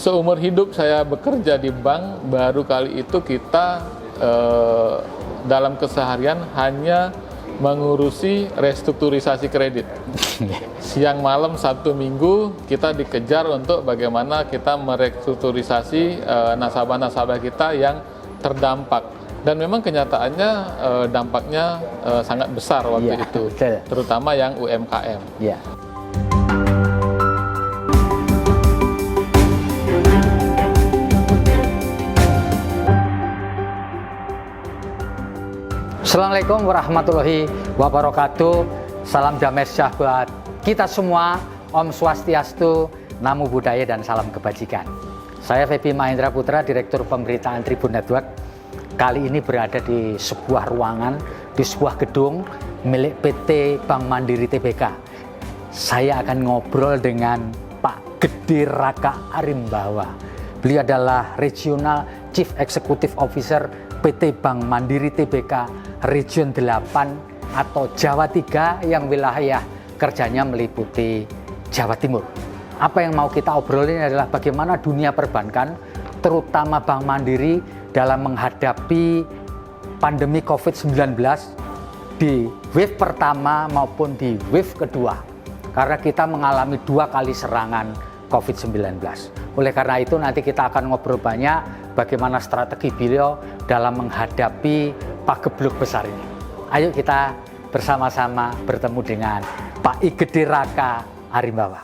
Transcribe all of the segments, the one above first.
seumur hidup saya bekerja di bank, baru kali itu kita dalam keseharian hanya mengurusi restrukturisasi kredit. Siang malam Sabtu Minggu kita dikejar untuk bagaimana kita merestrukturisasi nasabah-nasabah kita yang terdampak. Dan memang kenyataannya dampaknya sangat besar waktu itu, terutama yang UMKM. Assalamualaikum warahmatullahi wabarakatuh. Salam damai sejahtera buat kita semua. Om Swastiastu, Namo Buddhaya, dan salam kebajikan. Saya Febi Mahendra Putra, Direktur Pemberitaan Tribun Network. Kali ini berada di sebuah ruangan, di sebuah gedung milik PT Bank Mandiri Tbk. Saya akan ngobrol dengan Pak Gede Raka Arimbawa. Beliau adalah Regional Chief Executive Officer PT Bank Mandiri Tbk Region 8 atau Jawa 3 yang wilayah kerjanya meliputi Jawa Timur. Apa yang mau kita obrolin adalah bagaimana dunia perbankan, terutama Bank Mandiri, dalam menghadapi pandemi COVID-19 di wave pertama maupun di wave kedua. Karena kita mengalami 2 kali serangan COVID-19. Oleh karena itu nanti kita akan ngobrol banyak bagaimana strategi beliau dalam menghadapi pagebluk besar ini. Ayo kita bersama-sama bertemu dengan Pak I Gede Raka Arimbawa.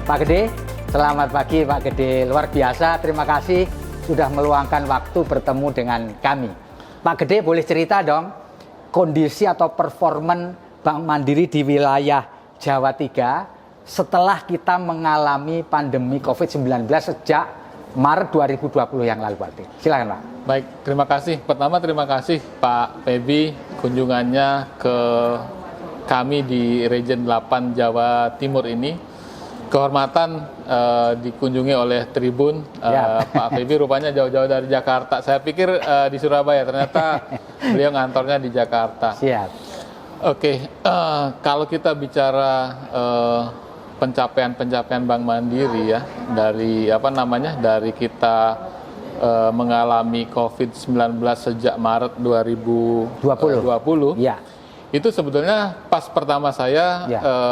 Pak Gede, selamat pagi Pak Gede. Luar biasa, terima kasih sudah meluangkan waktu bertemu dengan kami. Pak Gede, boleh cerita dong kondisi atau performan Bank Mandiri di wilayah Jawa 3 setelah kita mengalami pandemi COVID-19 sejak Maret 2020 yang lalu, Pak Gede. Silakan, Pak. Baik, terima kasih. Pertama terima kasih Pak Febi kunjungannya ke kami di Region 8 Jawa Timur ini. Kehormatan dikunjungi oleh Tribun. Pak Febi rupanya jauh-jauh dari Jakarta. Saya pikir di Surabaya, ternyata beliau ngantornya di Jakarta. Siap. Oke, kalau kita bicara pencapaian-pencapaian Bank Mandiri ya, dari kita mengalami COVID-19 sejak Maret 2020. Ya. Itu sebetulnya pas pertama saya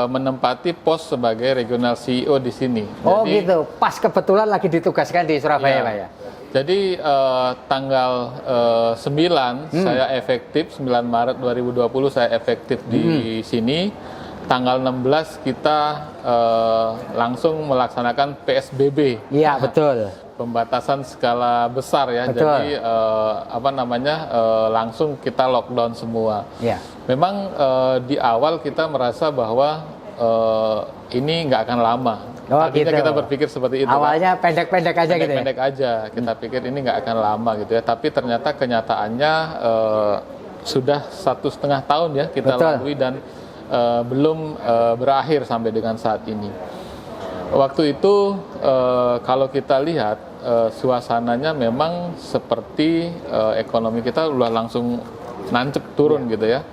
menempati pos sebagai regional CEO di sini. Oh jadi, gitu, pas kebetulan lagi ditugaskan di Surabaya, Pak ya? Jadi tanggal 9 saya efektif, 9 Maret 2020 saya efektif di sini. Tanggal 16 kita langsung melaksanakan PSBB. Iya, betul. Pembatasan skala besar ya. Betul. Jadi langsung kita lockdown semua. Ya. Memang di awal kita merasa bahwa ini nggak akan lama. Tadinya kita berpikir seperti itu. Awalnya pendek-pendek aja gitu ya? Pendek-pendek aja. Kita pikir ini nggak akan lama gitu ya. Tapi ternyata kenyataannya sudah 1,5 tahun ya kita lalui dan belum berakhir sampai dengan saat ini. Waktu itu kalau kita lihat suasananya memang seperti ekonomi kita udah langsung nancep turun gitu ya.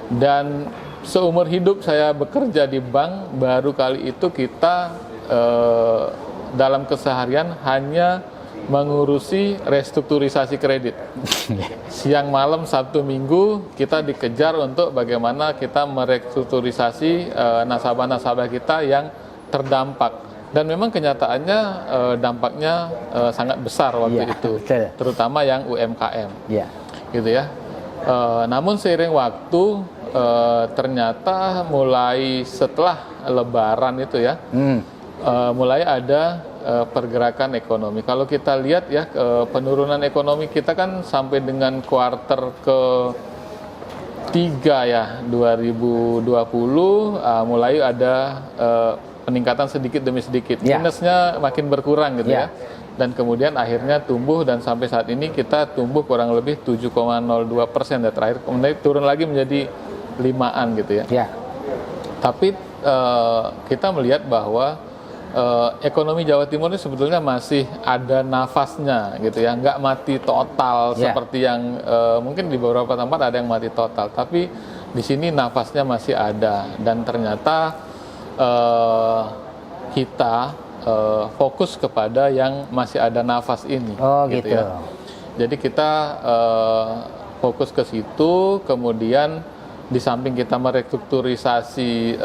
Dan seumur hidup saya bekerja di bank, baru kali itu kita dalam keseharian hanya mengurusi restrukturisasi kredit. Siang malam Sabtu Minggu kita dikejar untuk bagaimana kita merestrukturisasi nasabah-nasabah kita yang terdampak. Dan memang kenyataannya dampaknya sangat besar waktu itu, terutama yang UMKM, gitu ya. Namun seiring waktu ternyata mulai setelah Lebaran itu ya, mulai ada pergerakan ekonomi. Kalau kita lihat ya penurunan ekonomi kita kan sampai dengan kuarter ke 3 ya 2020 mulai ada peningkatan sedikit demi sedikit. Minusnya makin berkurang gitu ya. Dan kemudian akhirnya tumbuh dan sampai saat ini kita tumbuh kurang lebih 7,02% ya terakhir. Kemudian turun lagi menjadi 5-an gitu ya. Ya. Tapi kita melihat bahwa ekonomi Jawa Timur ini sebetulnya masih ada nafasnya gitu ya, nggak mati total seperti yang mungkin di beberapa tempat ada yang mati total, tapi di sini nafasnya masih ada dan ternyata kita fokus kepada yang masih ada nafas ini. Gitu. Ya. Jadi kita fokus ke situ, kemudian di samping kita merestrukturisasi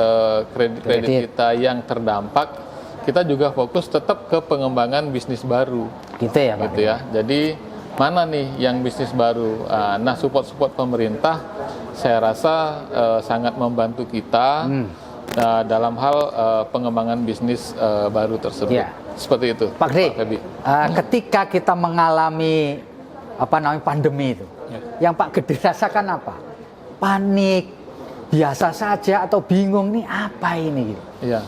kredit kita yang terdampak, kita juga fokus tetap ke pengembangan bisnis baru. Gitu ya, Pak. Gitu ya. Jadi mana nih yang bisnis baru? Nah, support pemerintah saya rasa sangat membantu kita dalam hal pengembangan bisnis baru tersebut. Ya. Seperti itu. Pak Gede, ketika kita mengalami pandemi itu, yang Pak Gede rasakan apa? Panik, biasa saja, atau bingung nih apa ini? Gitu. Iya.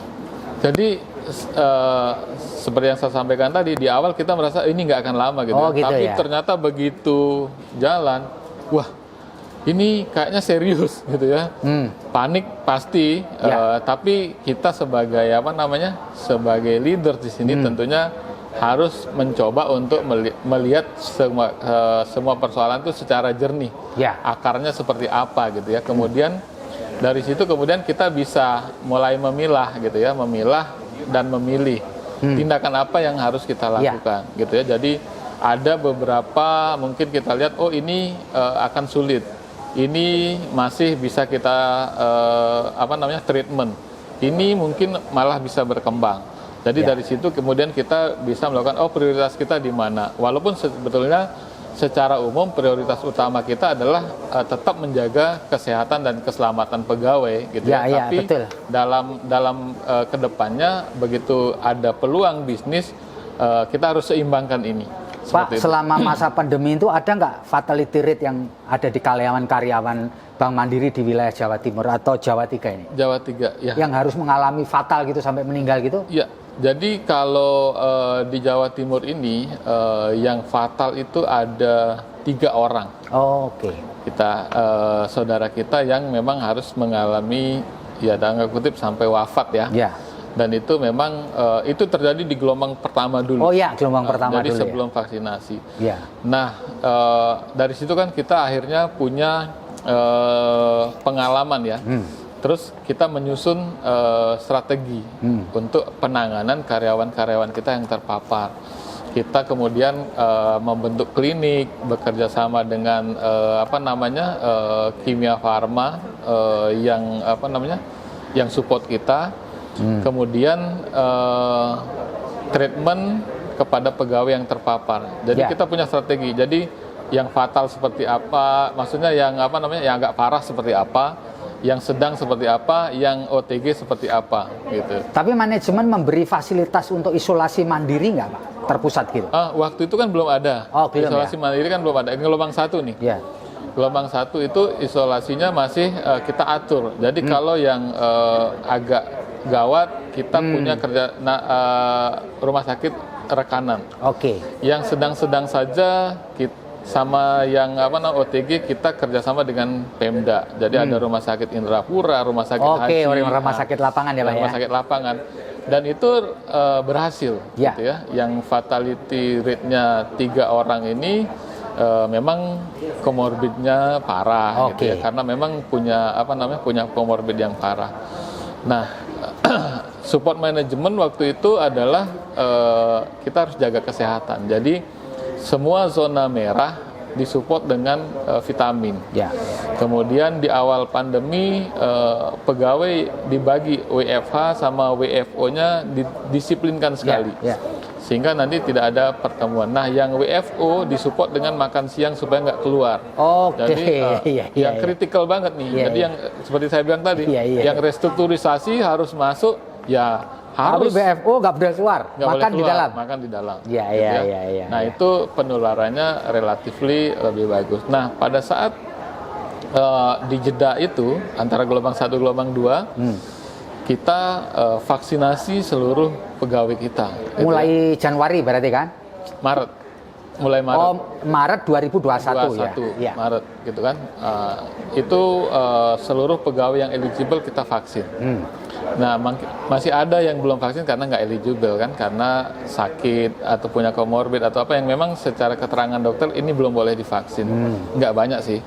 Jadi seperti yang saya sampaikan tadi, di awal kita merasa ini nggak akan lama gitu. Gitu tapi ya? ternyata begitu jalan, wah ini kayaknya serius gitu ya. Panik pasti, tapi kita sebagai sebagai leader di sini tentunya harus mencoba untuk melihat semua persoalan itu secara jernih. Akarnya seperti apa gitu ya. Kemudian dari situ kita bisa mulai memilah gitu ya, memilah dan memilih tindakan apa yang harus kita lakukan gitu ya. Jadi ada beberapa mungkin kita lihat, oh ini akan sulit, ini masih bisa kita treatment, ini mungkin malah bisa berkembang. Jadi dari situ kemudian kita bisa melakukan, oh prioritas kita di mana. Walaupun sebetulnya secara umum prioritas utama kita adalah tetap menjaga kesehatan dan keselamatan pegawai gitu ya. Tapi betul. dalam kedepannya begitu ada peluang bisnis, kita harus seimbangkan ini. Pak, selama masa pandemi itu ada nggak fatality rate yang ada di karyawan Bank Mandiri di wilayah Jawa Timur atau Jawa 3 ini? Jawa 3, ya. Yang harus mengalami fatal gitu sampai meninggal gitu? Iya. Jadi kalau di Jawa Timur ini yang fatal itu ada 3 orang. Oke. Kita saudara kita yang memang harus mengalami tanda kutip sampai wafat ya. Dan itu memang itu terjadi di gelombang pertama dulu. Gelombang pertama jadi dulu. Jadi sebelum vaksinasi. Nah dari situ kan kita akhirnya punya pengalaman ya. Terus kita menyusun strategi untuk penanganan karyawan-karyawan kita yang terpapar. Kita kemudian membentuk klinik, bekerja sama dengan Kimia Farma yang support kita. Kemudian treatment kepada pegawai yang terpapar. Jadi kita punya strategi. Jadi yang fatal seperti apa, maksudnya yang yang agak parah seperti apa, yang sedang seperti apa, yang OTG seperti apa, gitu. Tapi manajemen memberi fasilitas untuk isolasi mandiri nggak, Pak? Terpusat gitu? Waktu itu kan belum ada. Isolasi mandiri kan belum ada. Gelombang 1 nih. Gelombang 1 itu isolasinya masih kita atur. Jadi kalau yang agak gawat, kita punya rumah sakit rekanan. Yang sedang-sedang saja sama yang OTG kita kerjasama dengan Pemda. Jadi ada rumah sakit Indrapura, rumah sakit Haji, rumah sakit lapangan ya Pak. Rumah sakit lapangan. Dan itu berhasil, gitu ya. Yang fatality rate-nya 3 orang ini memang komorbidnya parah, gitu ya. Karena memang punya punya komorbid yang parah. Nah, support manajemen waktu itu adalah kita harus jaga kesehatan. Jadi semua zona merah disupport dengan vitamin. Kemudian di awal pandemi pegawai dibagi WFH sama WFO-nya didisiplinkan sekali. Sehingga nanti tidak ada pertemuan. Nah, yang WFO disupport dengan makan siang supaya nggak keluar. Jadi yang kritikal banget nih. Jadi yang seperti saya bilang tadi, yang restrukturisasi harus masuk harus. Tapi WFO nggak boleh keluar, makan di dalam. Makan di dalam. Nah, itu penularannya relatifly lebih bagus. Nah, pada saat di jeda itu antara gelombang 1 gelombang 2 kita vaksinasi seluruh pegawai kita. Mulai Januari berarti kan? Maret. Mulai Maret. Oh, Maret 2021 ya. Maret gitu kan. Itu seluruh pegawai yang eligible kita vaksin. Nah, masih ada yang belum vaksin karena nggak eligible kan, karena sakit atau punya komorbid atau apa yang memang secara keterangan dokter ini belum boleh divaksin. Nggak banyak sih,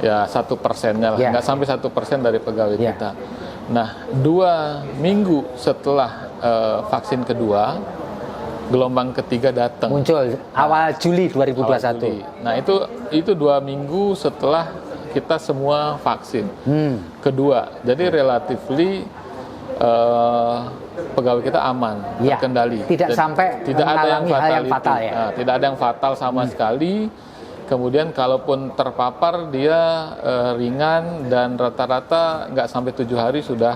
ya 1%-nya lah, nggak sampai 1% dari pegawai kita. Nah, 2 minggu setelah vaksin kedua, gelombang ketiga datang. Muncul awal Juli 2021. Awal Juli. Nah, itu 2 minggu setelah kita semua vaksin kedua. Jadi relatively pegawai kita aman, terkendali. Tidak sampai tidak ada yang fatal ya. Nah, tidak ada yang fatal sama sekali. Kemudian kalaupun terpapar dia ringan dan rata-rata nggak sampai 7 hari sudah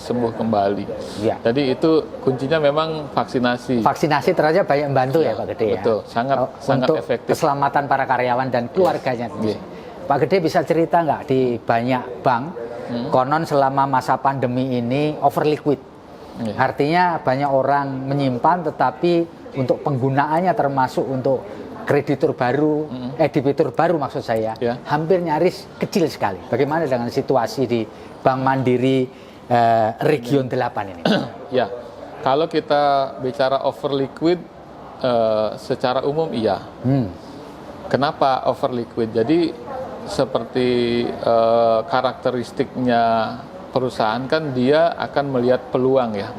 sembuh kembali. Jadi itu kuncinya memang vaksinasi. Vaksinasi ternyata banyak membantu ya Pak Gede ya. Betul, sangat efektif. Keselamatan para karyawan dan keluarganya. Pak Gede bisa cerita nggak di banyak bank konon selama masa pandemi ini over liquid. Artinya banyak orang menyimpan tetapi untuk penggunaannya termasuk untuk kreditur baru, debitur baru maksud saya, hampir nyaris kecil sekali. Bagaimana dengan situasi di Bank Mandiri Region 8 ini? Ya, kalau kita bicara over liquid secara umum iya. Kenapa over liquid? Jadi seperti karakteristiknya perusahaan kan dia akan melihat peluang ya.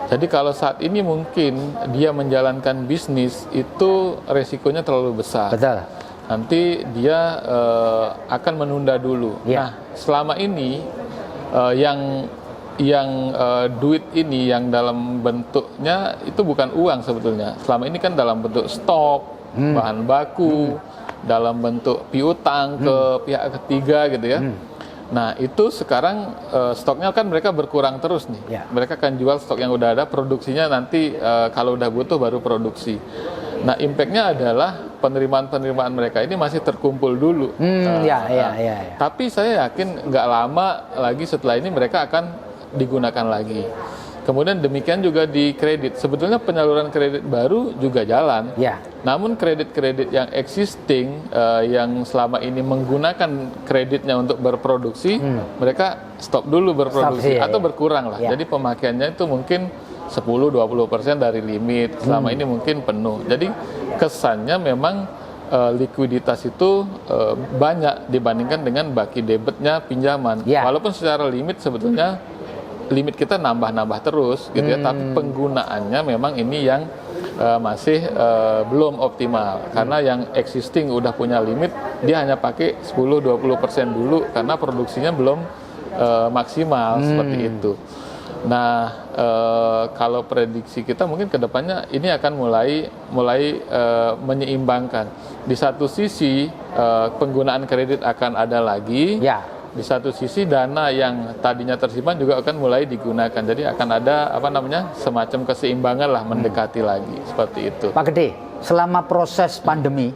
Jadi kalau saat ini mungkin dia menjalankan bisnis itu resikonya terlalu besar. Betul. Nanti dia akan menunda dulu. Nah, selama ini yang duit ini yang dalam bentuknya itu bukan uang sebetulnya. Selama ini kan dalam bentuk stok, bahan baku, dalam bentuk piutang ke pihak ketiga gitu ya. Nah, itu sekarang stoknya kan mereka berkurang terus nih. Mereka akan jual stok yang udah ada, produksinya nanti kalau udah butuh baru produksi. Nah, impact-nya adalah penerimaan mereka ini masih terkumpul dulu. Tapi saya yakin nggak lama lagi setelah ini mereka akan digunakan lagi. Kemudian demikian juga di kredit. Sebetulnya penyaluran kredit baru juga jalan. Namun kredit-kredit yang existing, yang selama ini menggunakan kreditnya untuk berproduksi, mereka stop dulu berproduksi atau berkurang lah. Jadi pemakaiannya itu mungkin 10-20% dari limit. Selama ini mungkin penuh. Jadi kesannya memang likuiditas itu banyak dibandingkan dengan baki debitnya pinjaman. Walaupun secara limit sebetulnya limit kita nambah-nambah terus gitu ya, tapi penggunaannya memang ini yang masih belum optimal karena yang existing udah punya limit dia hanya pakai 10-20% dulu karena produksinya belum maksimal seperti itu. Nah, kalau prediksi kita mungkin kedepannya ini akan mulai menyeimbangkan. Di satu sisi penggunaan kredit akan ada lagi. Di satu sisi dana yang tadinya tersimpan juga akan mulai digunakan. Jadi akan ada semacam keseimbangan lah, mendekati lagi seperti itu. Pak Gede, selama proses pandemi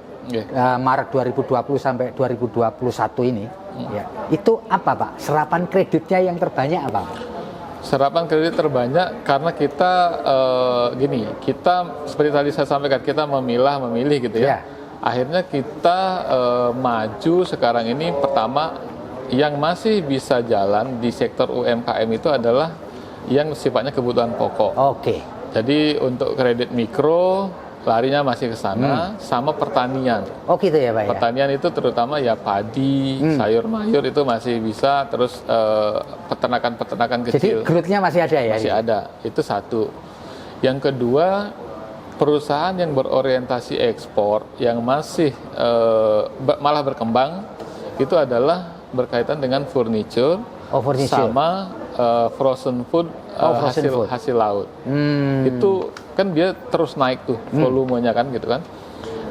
Maret 2020 sampai 2021 ini, itu apa Pak? Serapan kreditnya yang terbanyak apa? Serapan kredit terbanyak karena kita kita seperti tadi saya sampaikan, kita memilih gitu ya. Akhirnya kita maju sekarang ini pertama. Yang masih bisa jalan di sektor UMKM itu adalah yang sifatnya kebutuhan pokok. Jadi untuk kredit mikro larinya masih ke sana, sama pertanian. Gitu ya Pak ya? Pertanian itu terutama ya padi, sayur mayur itu masih bisa, terus peternakan kecil. Jadi growth-nya masih ada ya? Masih ada, itu satu. Yang kedua, perusahaan yang berorientasi ekspor yang masih malah berkembang itu adalah berkaitan dengan furniture, sama frozen food, hasil laut. Itu kan dia terus naik tuh volumenya kan gitu kan.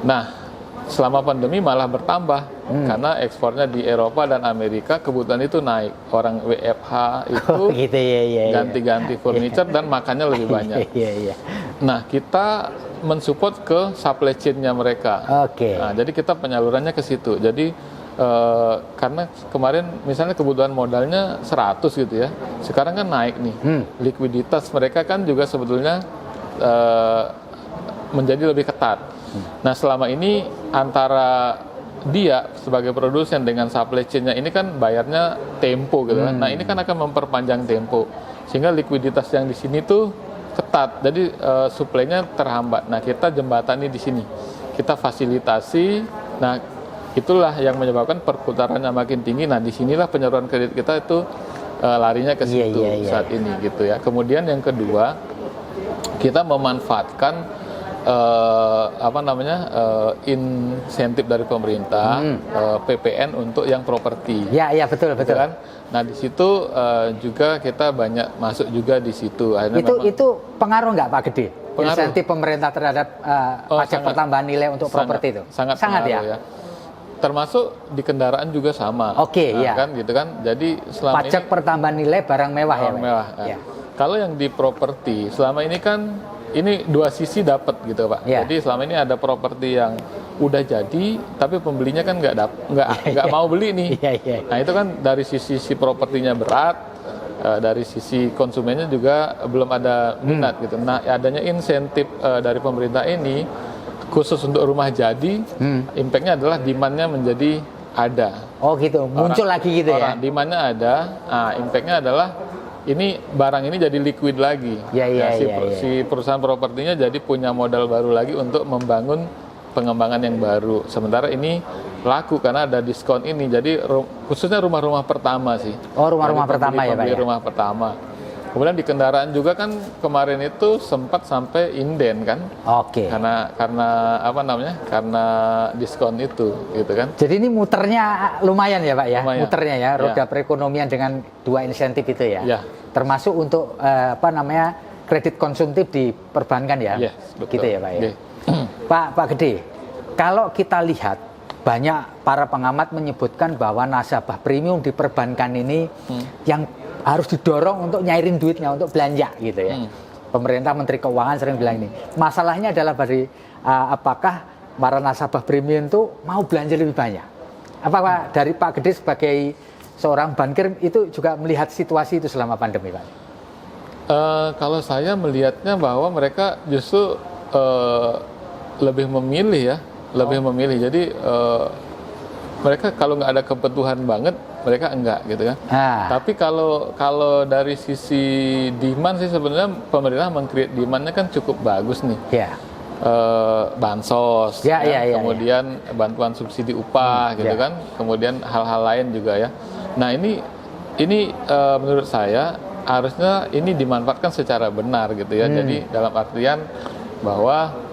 Nah, selama pandemi malah bertambah karena ekspornya di Eropa dan Amerika kebutuhan itu naik. Orang WFH itu ganti-ganti furniture dan makannya lebih banyak. Nah, kita mensupport ke supply chain-nya mereka. Nah, jadi kita penyalurannya ke situ. Jadi karena kemarin misalnya kebutuhan modalnya 100 gitu ya, sekarang kan naik nih. Likuiditas mereka kan juga sebetulnya menjadi lebih ketat. Nah selama ini antara dia sebagai produsen dengan supply chain-nya ini kan bayarnya tempo gitu kan. Nah ini kan akan memperpanjang tempo sehingga likuiditas yang di sini tuh ketat, jadi suplainya terhambat. Nah kita jembatani di sini, kita fasilitasi. Nah itulah yang menyebabkan perputarannya makin tinggi. Nah disinilah penyaluran kredit kita itu larinya ke situ saat ini gitu ya. Kemudian yang kedua, kita memanfaatkan insentif dari pemerintah, PPN untuk yang properti. Ya, betul. Kan? Nah di situ juga kita banyak masuk juga di situ. Akhirnya itu pengaruh nggak Pak Gede? Pengaruh. Insentif pemerintah terhadap pajak pertambahan nilai untuk properti itu? Sangat ya. Termasuk di kendaraan juga sama. Oke, nah, kan gitu kan. Jadi selama pajak pertambahan nilai barang mewah ya. Mewah. Ya. Kalau yang di properti selama ini kan ini dua sisi dapat gitu Pak. Ya. Jadi selama ini ada properti yang udah jadi, tapi pembelinya kan nggak mau beli nih. Ya. Nah itu kan dari sisi propertinya berat, dari sisi konsumennya juga belum ada minat gitu. Nah adanya insentif dari pemerintah ini khusus untuk rumah jadi, impactnya adalah demand-nya menjadi ada. Oh gitu, muncul lagi gitu ya? Demand-nya ada, impactnya adalah ini barang ini jadi liquid lagi. Si perusahaan propertinya jadi punya modal baru lagi untuk membangun pengembangan yang baru. Sementara ini laku karena ada diskon ini. Jadi khususnya rumah-rumah pertama sih. Oh rumah-rumah pertama ya Pak ya? Rumah pertama. Kemudian di kendaraan juga kan kemarin itu sempat sampai inden kan? Oke. Karena Karena diskon itu, gitu kan? Jadi ini muternya lumayan ya Pak ya? Lumayan. Muternya ya, roda perekonomian dengan dua insentif itu ya? Ya. Termasuk untuk kredit konsumtif di perbankan ya? Yes, betul. Gitu ya Pak ya? Pak Gede, kalau kita lihat banyak para pengamat menyebutkan bahwa nasabah premium di perbankan ini yang harus didorong untuk nyairin duitnya untuk belanja gitu ya. Pemerintah Menteri Keuangan sering bilang ini. Masalahnya adalah apakah para nasabah premium itu mau belanja lebih banyak? Apakah dari Pak Gede sebagai seorang bankir itu juga melihat situasi itu selama pandemi Pak? Kalau saya melihatnya bahwa mereka justru lebih memilih. Jadi mereka kalau nggak ada kebutuhan banget, mereka enggak gitu kan. Tapi kalau dari sisi demand sih sebenarnya pemerintah meng-create demand-nya kan cukup bagus nih. Bansos, kemudian bantuan subsidi upah gitu kan, kemudian hal-hal lain juga ya. Nah ini menurut saya harusnya ini dimanfaatkan secara benar gitu ya. Jadi dalam artian bahwa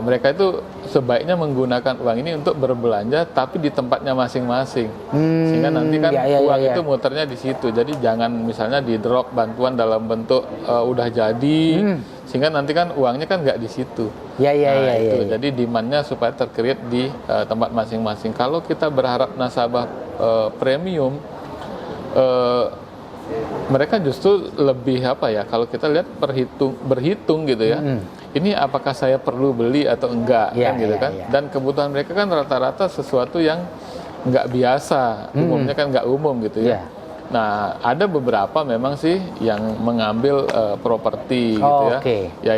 mereka itu sebaiknya menggunakan uang ini untuk berbelanja tapi di tempatnya masing-masing, sehingga nanti kan uang itu muternya di situ. Jadi jangan misalnya di drop bantuan dalam bentuk udah jadi, sehingga nanti kan uangnya kan nggak di situ. Jadi demand-nya supaya tercreate di tempat masing-masing. Kalau kita berharap nasabah premium, mereka justru lebih kalau kita lihat berhitung gitu ya. Ini apakah saya perlu beli atau enggak kan. Dan kebutuhan mereka kan rata-rata sesuatu yang nggak biasa, umumnya kan nggak umum gitu ya. Nah ada beberapa memang sih yang mengambil properti gitu ya. Ya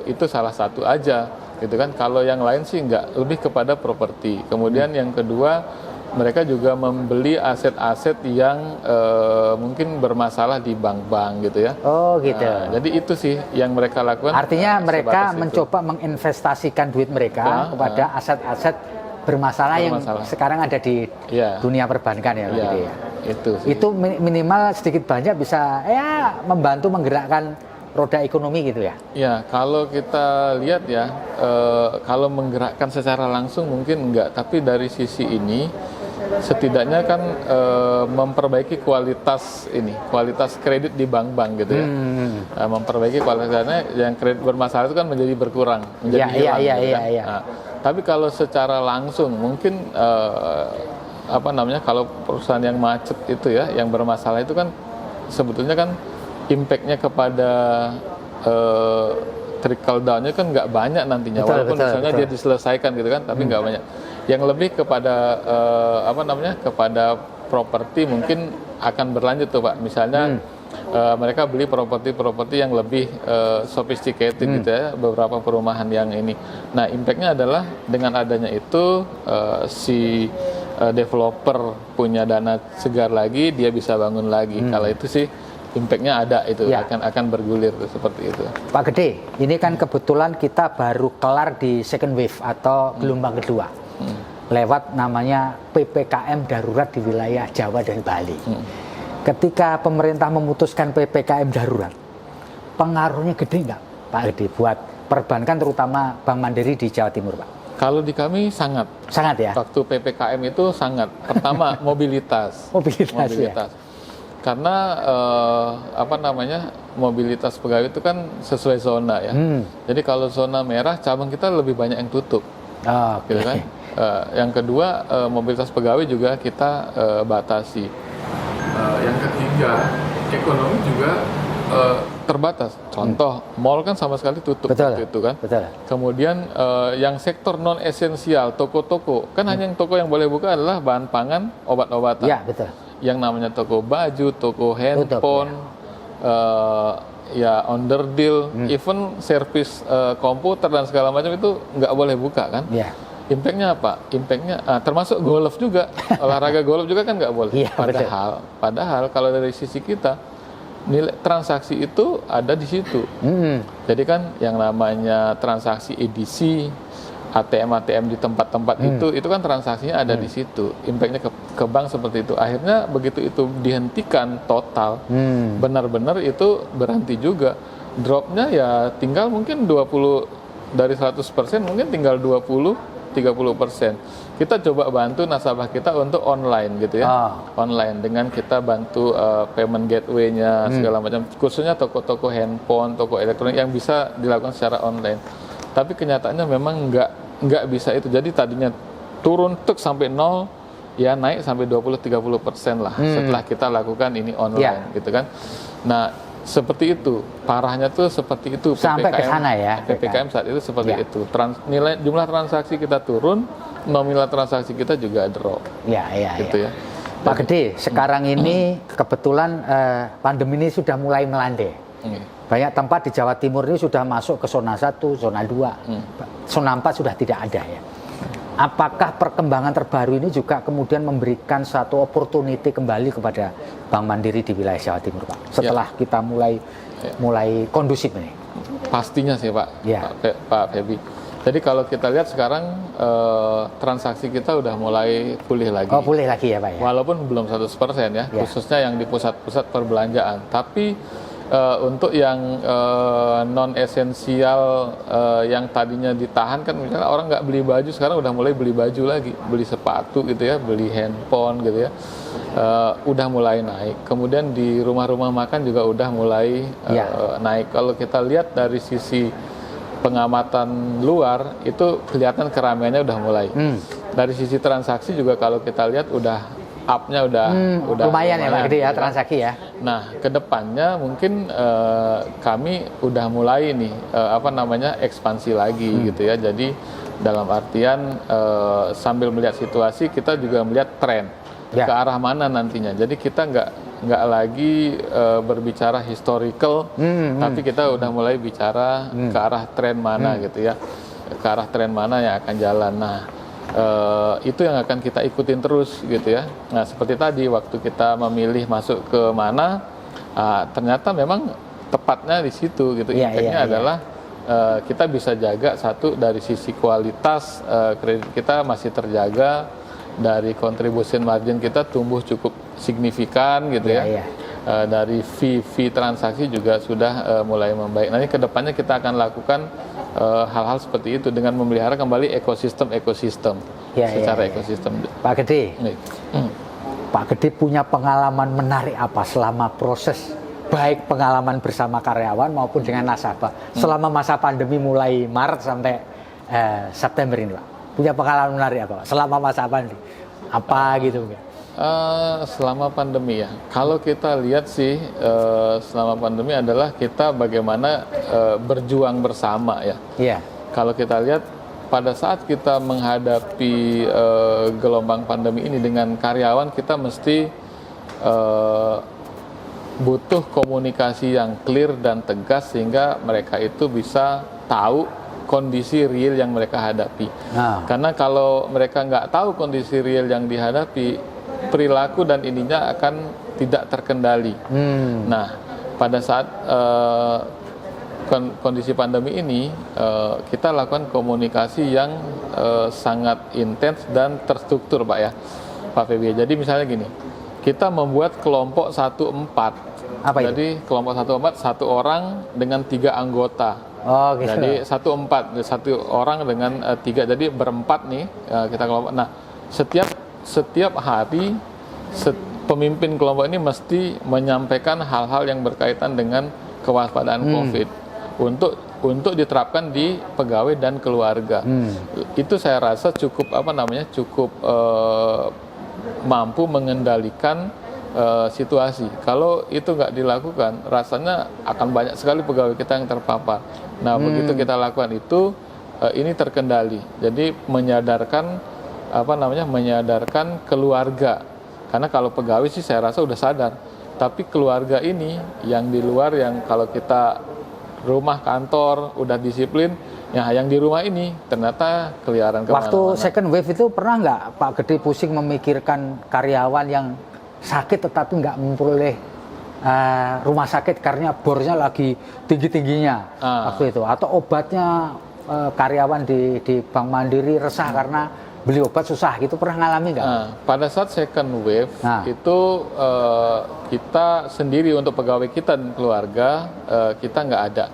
itu salah satu aja gitu kan. Kalau yang lain sih nggak, lebih kepada properti. Kemudian yang kedua, mereka juga membeli aset-aset yang mungkin bermasalah di bank-bank gitu ya. Jadi itu sih yang mereka lakukan. Artinya mereka mencoba menginvestasikan duit mereka kepada aset-aset bermasalah yang sekarang ada di dunia perbankan ya. Itu minimal sedikit banyak bisa membantu menggerakkan roda ekonomi gitu ya. Ya, kalau kita lihat ya, kalau menggerakkan secara langsung mungkin enggak, tapi dari sisi ini setidaknya kan memperbaiki kualitas kredit di bank-bank gitu ya. Memperbaiki kualitasnya, yang kredit bermasalah itu kan menjadi berkurang, menjadi hilang. Tapi kalau secara langsung mungkin kalau perusahaan yang macet itu ya, yang bermasalah itu kan sebetulnya kan impact-nya kepada trickle down-nya kan nggak banyak nantinya, walaupun misalnya dia diselesaikan gitu kan, tapi nggak banyak. Yang lebih kepada kepada properti mungkin akan berlanjut tuh Pak. Misalnya mereka beli properti yang lebih sophisticated gitu ya, beberapa perumahan yang ini. Nah, impact-nya adalah dengan adanya itu si developer punya dana segar lagi, dia bisa bangun lagi. Kalau itu sih impact-nya ada itu, akan bergulir tuh, seperti itu. Pak Gede, ini kan kebetulan kita baru kelar di second wave atau gelombang kedua. Lewat namanya PPKM darurat di wilayah Jawa dan Bali. Ketika pemerintah memutuskan PPKM darurat, pengaruhnya gede nggak Pak Gede buat perbankan terutama Bank Mandiri di Jawa Timur, Pak? Kalau di kami sangat. Sangat ya? Waktu PPKM itu sangat. Pertama, mobilitas. Mobilitas. Karena mobilitas pegawai itu kan sesuai zona ya. Jadi kalau zona merah, cabang kita lebih banyak yang tutup. Gitu kan? Yang kedua, mobilitas pegawai juga kita batasi. Yang ketiga, ekonomi juga terbatas. Contoh, mall kan sama sekali tutup. Betul. Itu kan. Betul. Kemudian yang sektor non esensial, toko-toko, kan hanya yang toko yang boleh buka adalah bahan pangan, obat-obatan. Ya, betul. Yang namanya toko baju, toko handphone, onderdil, even servis komputer dan segala macam itu nggak boleh buka kan? Ya. Impactnya apa? Impactnya termasuk golf juga, olahraga golf juga kan nggak boleh. Ya, padahal kalau dari sisi kita nilai transaksi itu ada di situ. Jadi kan yang namanya transaksi edisi, ATM di tempat-tempat itu kan transaksinya ada di situ. Impactnya ke bank seperti itu. Akhirnya begitu itu dihentikan total, benar-benar itu berhenti juga. Dropnya ya tinggal mungkin 20 dari 100% mungkin tinggal 20-30%. Kita coba bantu nasabah kita untuk online gitu ya, online dengan kita bantu payment gateway-nya segala macam, khususnya toko-toko handphone, toko elektronik yang bisa dilakukan secara online. Tapi kenyataannya memang nggak bisa itu. Jadi tadinya turun sampai 0, ya naik sampai 20-30% lah setelah kita lakukan ini online gitu kan. Nah, seperti itu, parahnya tuh seperti itu. Sampai ke sana ya. PPKM saat itu seperti itu. Nilai jumlah transaksi kita turun, nominal transaksi kita juga drop. Gitu ya. Pak Gede, sekarang ini kebetulan pandemi ini sudah mulai melandai. Banyak tempat di Jawa Timur ini sudah masuk ke zona 1, zona 2. Zona 4 sudah tidak ada ya. Apakah perkembangan terbaru ini juga kemudian memberikan satu opportunity kembali kepada Bank Mandiri di wilayah Jawa Timur, Pak? Setelah kita mulai kondusif ini. Pastinya sih, Pak. Pak Febi. Jadi kalau kita lihat sekarang transaksi kita udah mulai pulih lagi. Oh, pulih lagi ya, Pak ya. Walaupun belum 100% ya, khususnya yang di pusat-pusat perbelanjaan. Tapi untuk yang non esensial yang tadinya ditahan kan, misalnya orang nggak beli baju, sekarang udah mulai beli baju lagi, beli sepatu gitu ya, beli handphone gitu ya, udah mulai naik. Kemudian di rumah-rumah makan juga udah mulai naik. Kalau kita lihat dari sisi pengamatan luar itu kelihatan keramaiannya udah mulai. Dari sisi transaksi juga kalau kita lihat udah up-nya udah lumayan ya Pak Gede ya, transaksi ya. Nah, kedepannya mungkin kami udah mulai nih ekspansi lagi gitu ya. Jadi dalam artian sambil melihat situasi, kita juga melihat tren ke arah mana nantinya. Jadi kita nggak lagi berbicara historical, tapi kita udah mulai bicara ke arah tren mana gitu ya, ke arah tren mana yang akan jalan. Nah, itu yang akan kita ikutin terus gitu ya. Nah, seperti tadi waktu kita memilih masuk ke mana, ternyata memang tepatnya di situ gitu. Impactnya adalah kita bisa jaga satu dari sisi kualitas kredit kita masih terjaga, dari contribution margin kita tumbuh cukup signifikan gitu ya. Dari fee transaksi juga sudah mulai membaik. Nanti kedepannya kita akan lakukan hal-hal seperti itu dengan memelihara kembali ekosistem secara ekosistem. Pak Gede, Pak Gede punya pengalaman menarik apa selama proses, baik pengalaman bersama karyawan maupun dengan nasabah selama masa pandemi mulai Maret sampai September ini, Pak? Punya pengalaman menarik apa Pak selama masa pandemi? Apa gitu? Selama pandemi ya, kalau kita lihat sih selama pandemi adalah kita bagaimana berjuang bersama ya. Kalau kita lihat pada saat kita menghadapi gelombang pandemi ini dengan karyawan, kita mesti butuh komunikasi yang clear dan tegas sehingga mereka itu bisa tahu kondisi real yang mereka hadapi. Karena kalau mereka nggak tahu kondisi real yang dihadapi, perilaku dan ininya akan tidak terkendali. Nah, pada saat kondisi pandemi ini, kita lakukan komunikasi yang sangat intens dan terstruktur, Pak ya, Pak Feby. Jadi misalnya gini, kita membuat kelompok 1-4. Apa itu? Jadi kelompok 1-4, satu orang dengan 3 anggota. Oh, gitu. Jadi 1-4, satu orang dengan 3. Jadi berempat nih kita kelompok. Nah, setiap hari pemimpin kelompok ini mesti menyampaikan hal-hal yang berkaitan dengan kewaspadaan COVID untuk diterapkan di pegawai dan keluarga. Itu saya rasa cukup cukup mampu mengendalikan situasi. Kalau itu nggak dilakukan, rasanya akan banyak sekali pegawai kita yang terpapar. Nah, begitu kita lakukan itu, ini terkendali. Jadi menyadarkan keluarga. Karena kalau pegawai sih saya rasa udah sadar. Tapi keluarga ini yang di luar, yang kalau kita rumah kantor udah disiplin, ya yang di rumah ini ternyata keliaran kemana-mana. Waktu second wave itu pernah nggak Pak Gede pusing memikirkan karyawan yang sakit tetapi nggak memperoleh rumah sakit karena bornya lagi tinggi-tingginya waktu itu, atau obatnya karyawan di Bank Mandiri resah karena beli obat susah gitu, pernah ngalami nggak? Pada saat second wave itu kita sendiri untuk pegawai kita dan keluarga kita nggak ada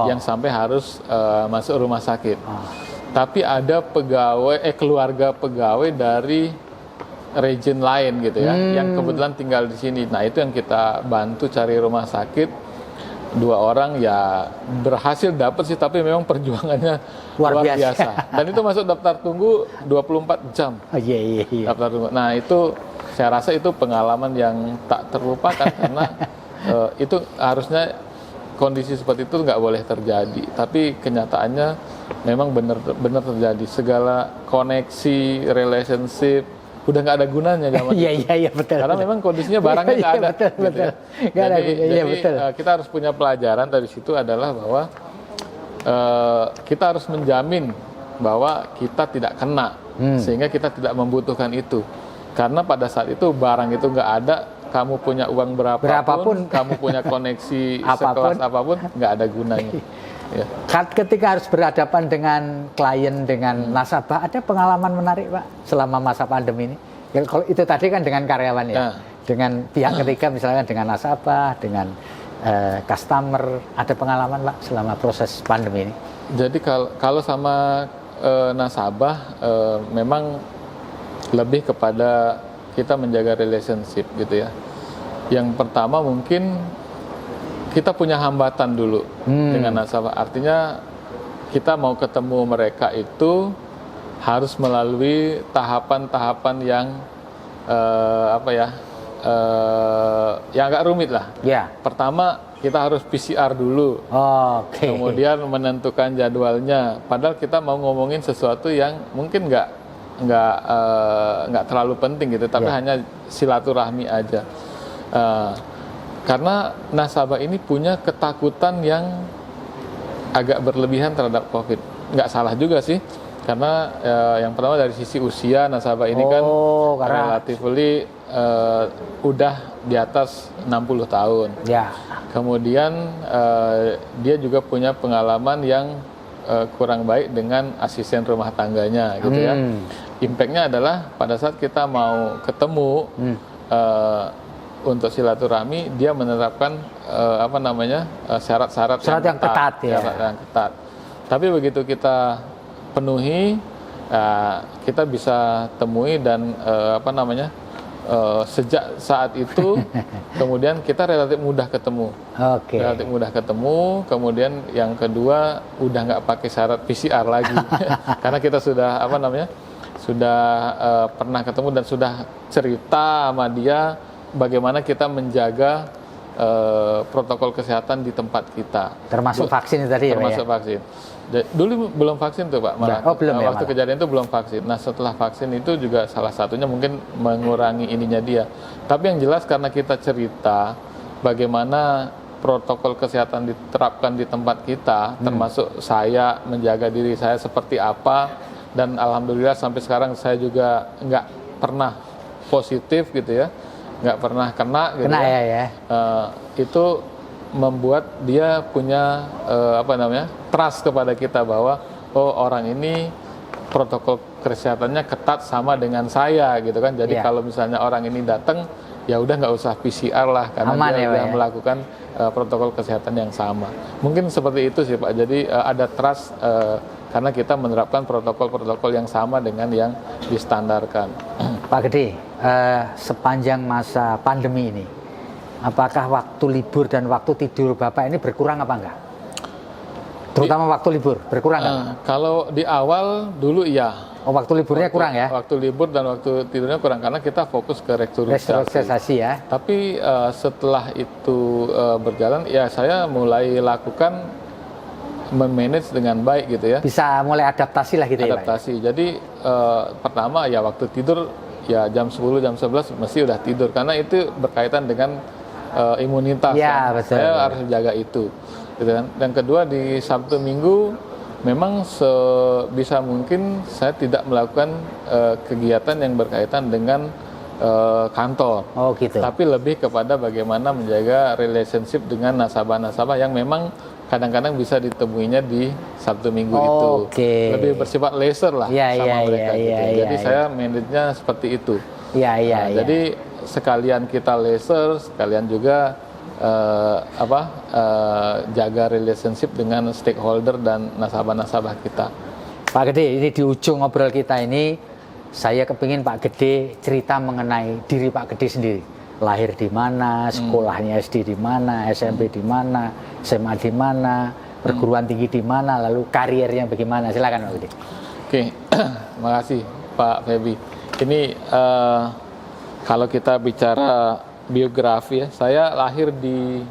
yang sampai harus masuk rumah sakit. Tapi ada keluarga pegawai dari region lain gitu ya, yang kebetulan tinggal di sini. Nah, itu yang kita bantu cari rumah sakit. 2 orang ya berhasil dapat sih, tapi memang perjuangannya luar biasa. Dan itu masuk daftar tunggu 24 jam. Daftar tunggu. Nah, itu saya rasa itu pengalaman yang tak terlupakan karena itu harusnya kondisi seperti itu nggak boleh terjadi. Tapi kenyataannya memang benar terjadi. Segala koneksi, relationship udah nggak ada gunanya zaman itu. Iya betul. Karena memang kondisinya barangnya nggak ada. Betul. Jadi kita harus punya pelajaran dari situ adalah bahwa kita harus menjamin bahwa kita tidak kena, sehingga kita tidak membutuhkan itu. Karena pada saat itu barang itu nggak ada, kamu punya uang berapapun, kamu punya koneksi sekelas apapun, nggak ada gunanya. Ya. Ketika harus berhadapan dengan klien, dengan nasabah, ada pengalaman menarik Pak selama masa pandemi ini? Ya, kalau itu tadi kan dengan karyawan ya, dengan pihak ketiga misalnya dengan nasabah, dengan customer, ada pengalaman Pak selama proses pandemi ini? Jadi kalau sama nasabah memang lebih kepada kita menjaga relationship gitu ya. Yang pertama mungkin kita punya hambatan dulu dengan nasabah. Artinya kita mau ketemu mereka itu harus melalui tahapan-tahapan yang yang agak rumit lah. Pertama kita harus PCR dulu. Kemudian menentukan jadwalnya. Padahal kita mau ngomongin sesuatu yang mungkin nggak terlalu penting gitu, tapi hanya silaturahmi aja. Karena nasabah ini punya ketakutan yang agak berlebihan terhadap COVID. Nggak salah juga sih, karena yang pertama dari sisi usia nasabah ini kan relatively udah di atas 60 tahun. Kemudian dia juga punya pengalaman yang kurang baik dengan asisten rumah tangganya gitu ya. Impactnya adalah pada saat kita mau ketemu untuk silaturahmi, dia menerapkan syarat-syarat yang ketat. Syarat yang ketat. Tapi begitu kita penuhi, kita bisa temui dan sejak saat itu kemudian kita relatif mudah ketemu. Relatif mudah ketemu. Kemudian yang kedua udah nggak pakai syarat PCR lagi, karena kita sudah pernah ketemu dan sudah cerita sama dia bagaimana kita menjaga protokol kesehatan di tempat kita. Termasuk vaksin tadi ya? Termasuk vaksin. Dulu belum vaksin tuh Pak, malah. Waktu kejadian itu belum vaksin. Nah, setelah vaksin itu juga salah satunya mungkin mengurangi ininya dia. Tapi yang jelas karena kita cerita, bagaimana protokol kesehatan diterapkan di tempat kita, termasuk saya menjaga diri saya seperti apa, dan alhamdulillah sampai sekarang saya juga nggak pernah positif gitu ya, nggak pernah kena gitu ya. Itu membuat dia punya trust kepada kita bahwa oh orang ini protokol kesehatannya ketat sama dengan saya gitu kan. Jadi kalau misalnya orang ini datang, ya udah nggak usah PCR lah karena aman dia ya, udah melakukan protokol kesehatan yang sama. Mungkin seperti itu sih Pak. Jadi ada trust karena kita menerapkan protokol-protokol yang sama dengan yang distandarkan. Pak Gede, sepanjang masa pandemi ini, apakah waktu libur dan waktu tidur Bapak ini berkurang apa enggak? Terutama waktu libur, berkurang nggak? Kalau di awal dulu iya. Oh, waktu liburnya kurang ya? Waktu libur dan waktu tidurnya kurang karena kita fokus ke restrukturisasi ya. Tapi setelah itu berjalan, ya saya mulai lakukan memanage dengan baik gitu ya. Bisa mulai adaptasi lah gitu adaptasi. Ya? Jadi pertama ya waktu tidur ya jam 10, jam 11 mesti udah tidur karena itu berkaitan dengan imunitas. Ya, betul. Saya harus jaga itu. Gitu kan. Dan kedua di Sabtu Minggu memang sebisa mungkin saya tidak melakukan kegiatan yang berkaitan dengan kantor. Oh gitu. Tapi lebih kepada bagaimana menjaga relationship dengan nasabah-nasabah yang memang kadang-kadang bisa ditemuinya di Sabtu Minggu itu. Lebih bersifat leisure lah sama mereka. Jadi saya manage-nya seperti itu. Jadi sekalian kita leisure, sekalian juga jaga relationship dengan stakeholder dan nasabah-nasabah kita. Pak Gede, ini di ujung ngobrol kita ini saya kepingin Pak Gede cerita mengenai diri Pak Gede sendiri. Lahir di mana, sekolahnya SD di mana, SMP di mana, SMA di mana, perguruan tinggi di mana, lalu karirnya bagaimana? Silakan Pak Gede. Oke, makasih Pak Feby. Ini kalau kita bicara biografi ya, saya lahir di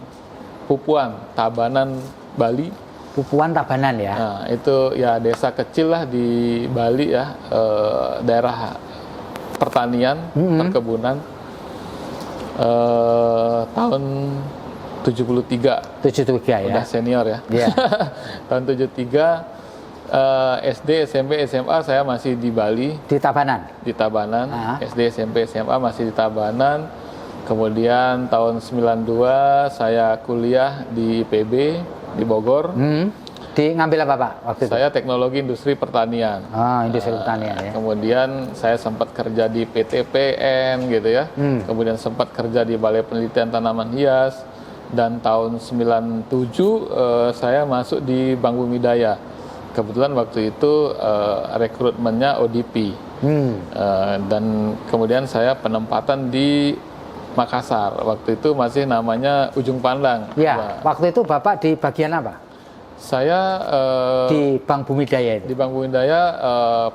Pupuan, Tabanan, Bali. Pupuan Tabanan ya? Nah, itu ya desa kecil lah di Bali ya, daerah pertanian, perkebunan. Tahun 73. 73 ya? Udah senior ya. Tahun 73. SD, SMP, SMA saya masih di Bali. Di Tabanan? Di Tabanan. SD, SMP, SMA masih di Tabanan. Kemudian tahun 92 saya kuliah di IPB di Bogor. Di ngambil apa Pak waktu itu? Saya teknologi industri pertanian. Industri pertanian ya. Kemudian saya sempat kerja di PTPN gitu ya. Kemudian sempat kerja di Balai Penelitian Tanaman Hias. Dan tahun 97 saya masuk di Bank Bumi Daya. Kebetulan waktu itu rekrutmennya ODP. Dan kemudian saya penempatan di Makassar. Waktu itu masih namanya Ujung Pandang. Ya, waktu itu Bapak di bagian apa? Saya di Bank Bumi Daya itu. Di Bank Bumi Daya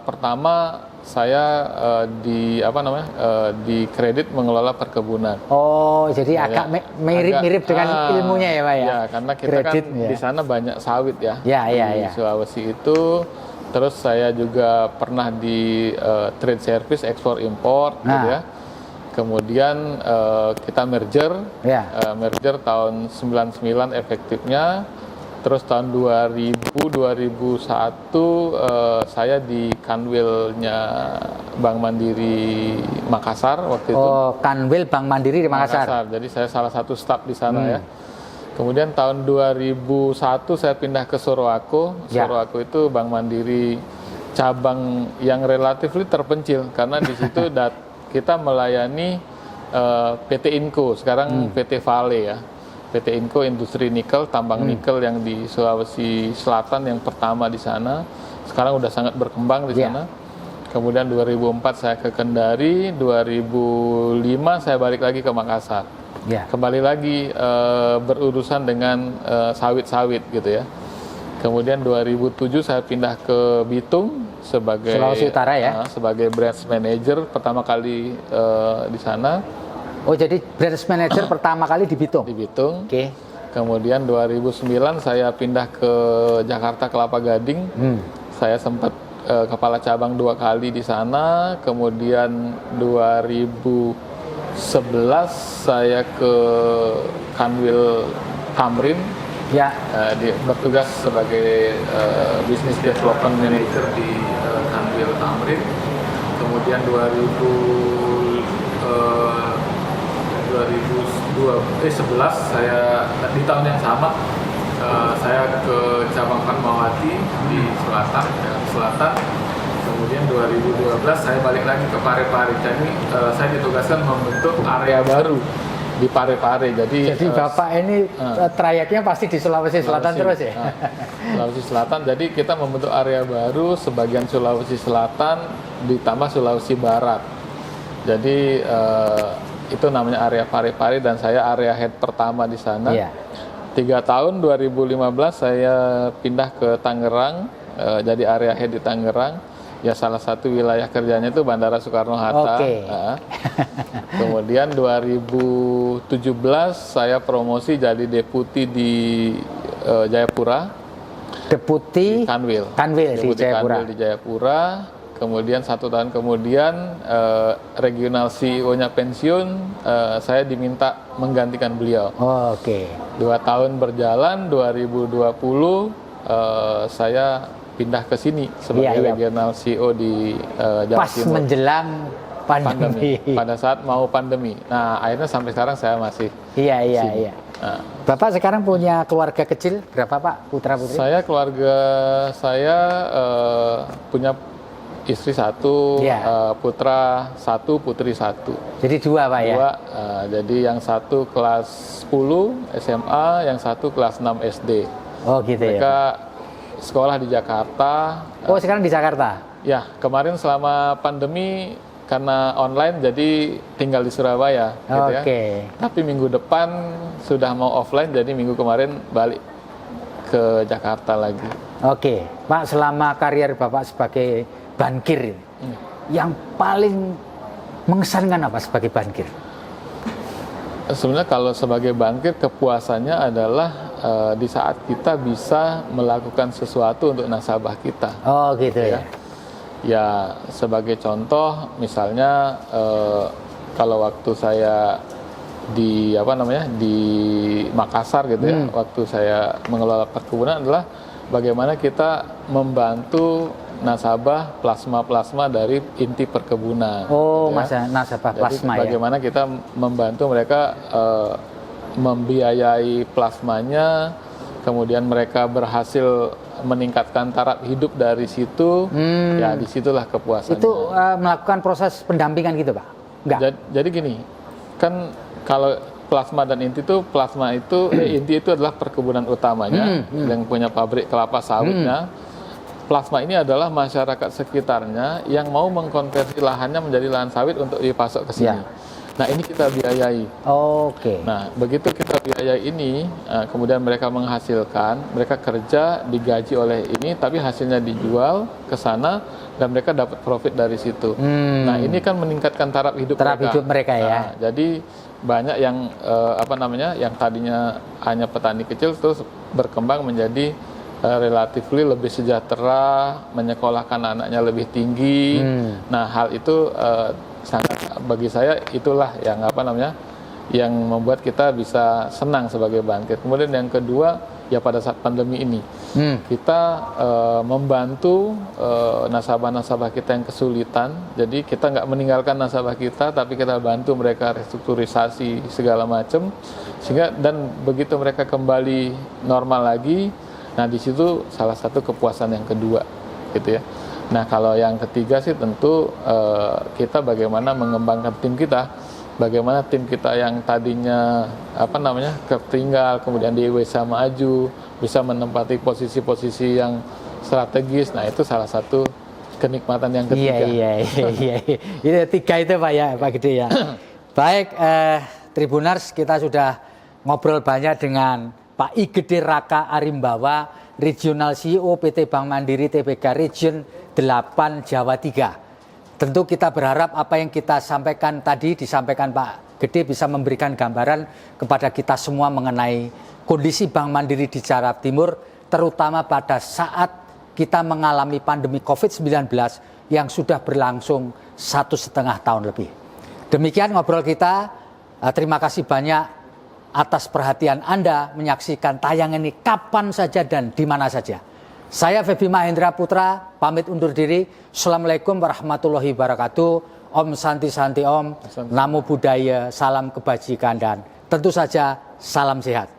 pertama saya di kredit mengelola perkebunan. Oh, jadi agak mirip-mirip dengan ilmunya ya, Pak ya. Ya, karena kita kredit, kan di sana banyak sawit ya. Di Sulawesi itu. Terus saya juga pernah di trade service ekspor impor gitu ya. Kemudian kita merger tahun 99 efektifnya. Terus tahun 2001 saya di Kanwilnya Bank Mandiri Makassar waktu itu. Oh, Kanwil Bank Mandiri di Makassar. Jadi saya salah satu staf di sana ya. Kemudian tahun 2001 saya pindah ke Sorowako. Sorowako itu Bank Mandiri cabang yang relatif terpencil karena di situ kita melayani PT Inco, sekarang PT Vale ya. PT Inco Industri Nikel, tambang nikel yang di Sulawesi Selatan yang pertama di sana. Sekarang udah sangat berkembang di sana. Kemudian 2004 saya ke Kendari, 2005 saya balik lagi ke Makassar. Kembali lagi berurusan dengan sawit-sawit gitu ya. Kemudian 2007 saya pindah ke Bitung sebagai Sulawesi Utara ya. Sebagai branch manager pertama kali di sana. Oh, jadi branch manager pertama kali di Bitung? Di Bitung. Kemudian 2009 saya pindah ke Jakarta Kelapa Gading. Saya sempat kepala cabang 2 kali di sana. Kemudian 2010 2011 saya ke Kanwil Tamrin, Ya. bertugas sebagai Business Development Manager di Kanwil Tamrin. Kemudian 2011 saya di tahun yang sama saya ke cabang Fatmawati di selatan. Kemudian 2012 saya balik lagi ke Parepare. Jadi saya ditugaskan membentuk area baru di Parepare. Jadi Bapak ini trayeknya pasti di Sulawesi Selatan terus ya? Sulawesi Selatan. Jadi kita membentuk area baru, sebagian Sulawesi Selatan ditambah Sulawesi Barat. Jadi itu namanya area Parepare dan saya area head pertama di sana. Iya. 3 tahun 2015 saya pindah ke Tangerang, jadi area head di Tangerang. Ya salah satu wilayah kerjanya itu Bandara Soekarno-Hatta. Oke. Kemudian 2017 saya promosi jadi deputi di Jayapura. Deputi Kanwil. di Jayapura. Kanwil di Jayapura. Kemudian 1 tahun kemudian regional CEO-nya pensiun, saya diminta menggantikan beliau. Oke. 2 tahun berjalan, 2020 saya pindah ke sini sebagai regional CEO di Jawa Pas Timur. menjelang pandemi. Pada saat mau pandemi. Nah, akhirnya sampai sekarang saya masih Iya. Nah, Bapak sekarang punya keluarga kecil berapa Pak, putra putri? keluarga saya punya istri 1, putra 1, putri 1. Jadi 2 Pak ya? 2, jadi yang 1 kelas 10 SMA, yang 1 kelas 6 SD. Oh gitu Mereka ya? sekolah di Jakarta. Oh sekarang di Jakarta? Ya, kemarin selama pandemi karena online jadi tinggal di Surabaya. Gitu ya. Tapi minggu depan sudah mau offline, jadi minggu kemarin balik ke Jakarta lagi. Oke, Pak, selama karier Bapak sebagai bankir, yang paling mengesankan apa sebagai bankir? Sebenarnya kalau sebagai bankir kepuasannya adalah di saat kita bisa melakukan sesuatu untuk nasabah kita. Oh gitu ya? Ya sebagai contoh misalnya kalau waktu saya di di Makassar gitu ya, waktu saya mengelola perkebunan adalah bagaimana kita membantu nasabah plasma dari inti perkebunan. Oh, gitu ya. nasabah Jadi, plasma ya. bagaimana kita membantu mereka membiayai plasmanya, kemudian mereka berhasil meningkatkan taraf hidup dari situ. Ya disitulah kepuasannya. Itu melakukan proses pendampingan gitu Pak? Enggak? Jadi gini, kan kalau plasma dan inti itu, plasma itu inti itu adalah perkebunan utamanya yang punya pabrik kelapa sawitnya. Plasma ini adalah masyarakat sekitarnya yang mau mengkonversi lahannya menjadi lahan sawit untuk dipasok ke sini. Nah ini kita biayai. Nah begitu kita biayai ini, kemudian mereka menghasilkan, mereka kerja digaji oleh ini, tapi hasilnya dijual ke sana dan mereka dapat profit dari situ. Nah ini kan meningkatkan taraf hidup mereka ya. Nah, jadi banyak yang yang tadinya hanya petani kecil terus berkembang menjadi relatif lebih sejahtera, menyekolahkan anaknya lebih tinggi. Nah hal itu sangat bagi saya itulah yang yang membuat kita bisa senang sebagai bankir. Kemudian yang kedua ya pada saat pandemi ini kita membantu nasabah-nasabah kita yang kesulitan. Jadi kita nggak meninggalkan nasabah kita, tapi kita bantu mereka restrukturisasi segala macam sehingga dan begitu mereka kembali normal lagi. Nah di situ salah satu kepuasan yang kedua gitu ya. Nah kalau yang ketiga sih tentu kita bagaimana mengembangkan tim kita, bagaimana tim kita yang tadinya tertinggal kemudian bisa maju, bisa menempati posisi-posisi yang strategis. Nah itu salah satu kenikmatan yang ketiga. Iya. Itu 3 itu Pak ya, Pak Gede ya. Baik, Tribuners, kita sudah ngobrol banyak dengan Pak I Gede Raka Arimbawa, Regional CEO PT Bank Mandiri Tbk Region 8 Jawa 3. Tentu kita berharap apa yang kita sampaikan tadi disampaikan Pak Gede bisa memberikan gambaran kepada kita semua mengenai kondisi Bank Mandiri di Jawa Timur, terutama pada saat kita mengalami pandemi COVID-19 yang sudah berlangsung 1,5 tahun lebih. Demikian ngobrol kita. Terima kasih banyak atas perhatian Anda menyaksikan tayangan ini kapan saja dan di mana saja. Saya Feby Mahendra Putra, pamit undur diri. Assalamualaikum warahmatullahi wabarakatuh. Om Santi Santi Om, Namo Buddhaya, salam kebajikan dan tentu saja salam sehat.